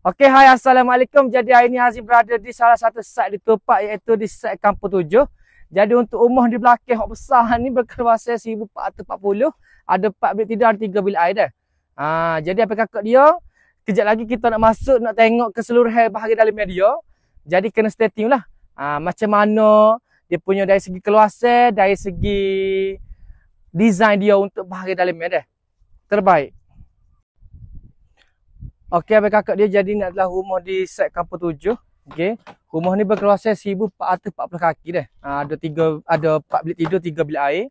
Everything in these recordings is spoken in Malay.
Okey, hai, Assalamualaikum. Jadi hari ni Hazim berada di salah satu site di Tupak, iaitu di site Kampung 7. Jadi untuk rumah di belakang yang besar ni berkuasa 1440. Ada 4 bilik tidur, ada 3 bilik air dah. Jadi apa kakak dia, kejap lagi kita nak masuk, nak tengok keseluruhan bahagian dalam dia. Jadi kena stay tune lah. Macam mana dia punya dari segi keluasan, dari segi design dia untuk bahagian dalam dia dah. Terbaik. Okey, abang kakak dia, jadi ni adalah rumah di site Kampung 7. Okey. Rumah ni berkuasa 1440 kaki dah. Ada 4 bilik tidur, 3 bilik air.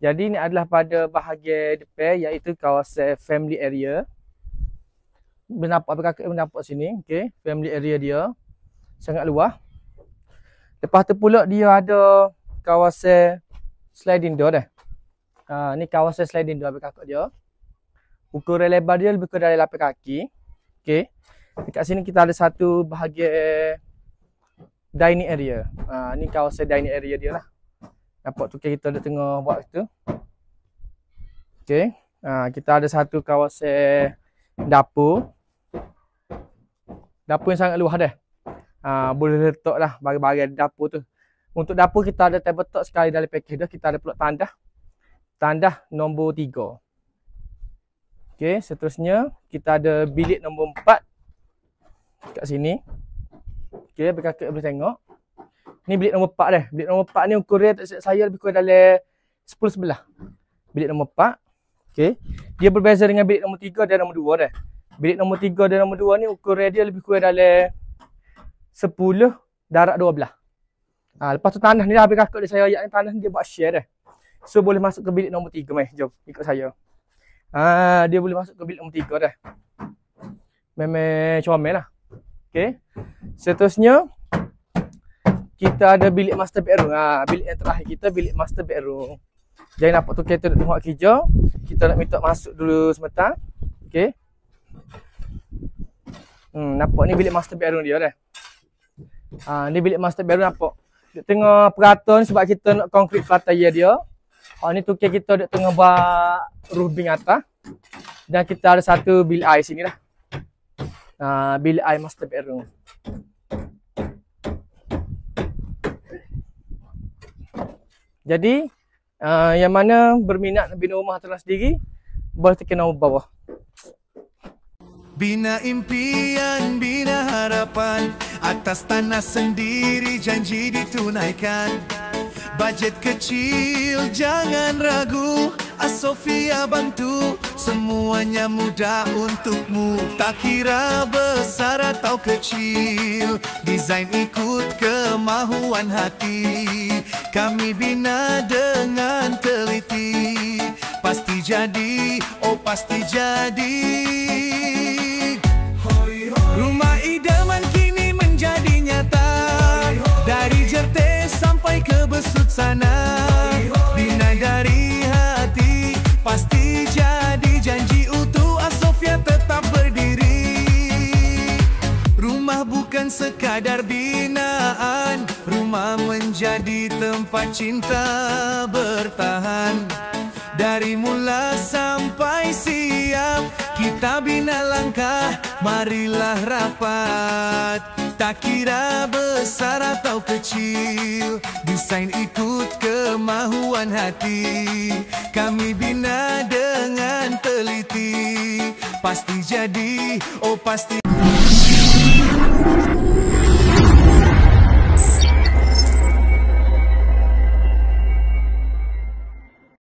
Jadi ni adalah pada bahagian depan, iaitu kawasan family area. Nampak abang kakak nampak sini, okey. Family area dia sangat luas. Lepas tu pula dia ada kawasan sliding door dah. Ni kawasan sliding door abang kakak dia. Ukuran lebar dia lebih kurang dari 8 kaki. Okey. Dekat sini kita ada satu bahagian dining area. Ni kawasan dining area dia lah. Nampak tu kita dah tengah buat tu. Okey. Kita ada satu kawasan dapur. Dapur yang sangat luas dah. Boleh letak lah bahagian dapur tu. Untuk dapur kita ada tabletop sekali dalam package dah. Kita ada pula tandah. Tandah nombor 3. Okey, seterusnya kita ada bilik nombor 4 kat sini. Okey, kakak boleh tengok. Ni bilik nombor 4 dah. Bilik nombor 4 ni ukuran saya lebih kurang dalam 10-11. Bilik nombor 4. Okey. Dia berbeza dengan bilik nombor 3 dan nombor 2 dah. Bilik nombor 3 dan nombor 2 ni ukuran dia lebih kurang dalam 10 darab 12. Lepas tu tanah ni dah habis kakak dia, saya ayat ni tanah ni dia buat share dah. So boleh masuk ke bilik nombor 3 mai. Jom ikut saya. Dia boleh masuk ke bilik nombor 3 dah. Memang comel lah. Okey. Seterusnya kita ada bilik master bedroom. Bilik yang terakhir kita bilik master bedroom. Jadi nampak tu kita nak tengok kerja. Kita nak minta masuk dulu sebentar. Okey. Nampak ni bilik master bedroom dia dah. Ni bilik master bedroom nampak. Dia tengah peraton sebab kita nak konkrit pelataran dia. Ni tukar kita duk tengah buat roofing atas. Dan kita ada satu bilik air sini lah. Bilik air master bedroom. Jadi yang mana berminat nak bina rumah tanah sendiri, boleh tekan nombor bawah. Bina impian, bina harapan, atas tanah sendiri janji ditunaikan. Bajet kecil, jangan ragu, Asofia bantu, semuanya mudah untukmu. Tak kira besar atau kecil, desain ikut kemahuan hati. Kami bina dengan teliti, pasti jadi, oh pasti jadi. Rumah idaman kini menjadi nyata, dari Jerte sampai ke Besut sana. Bina dari hati, pasti jadi, janji utuh, Asofia tetap berdiri. Rumah bukan sekadar binaan, rumah menjadi tempat cinta bertahan. Dari mula sampai siap, kita bina langkah, marilah rapat. Tak kira besar atau kecil, desain ikut kemahuan hati. Kami bina dengan teliti, pasti jadi, oh pasti.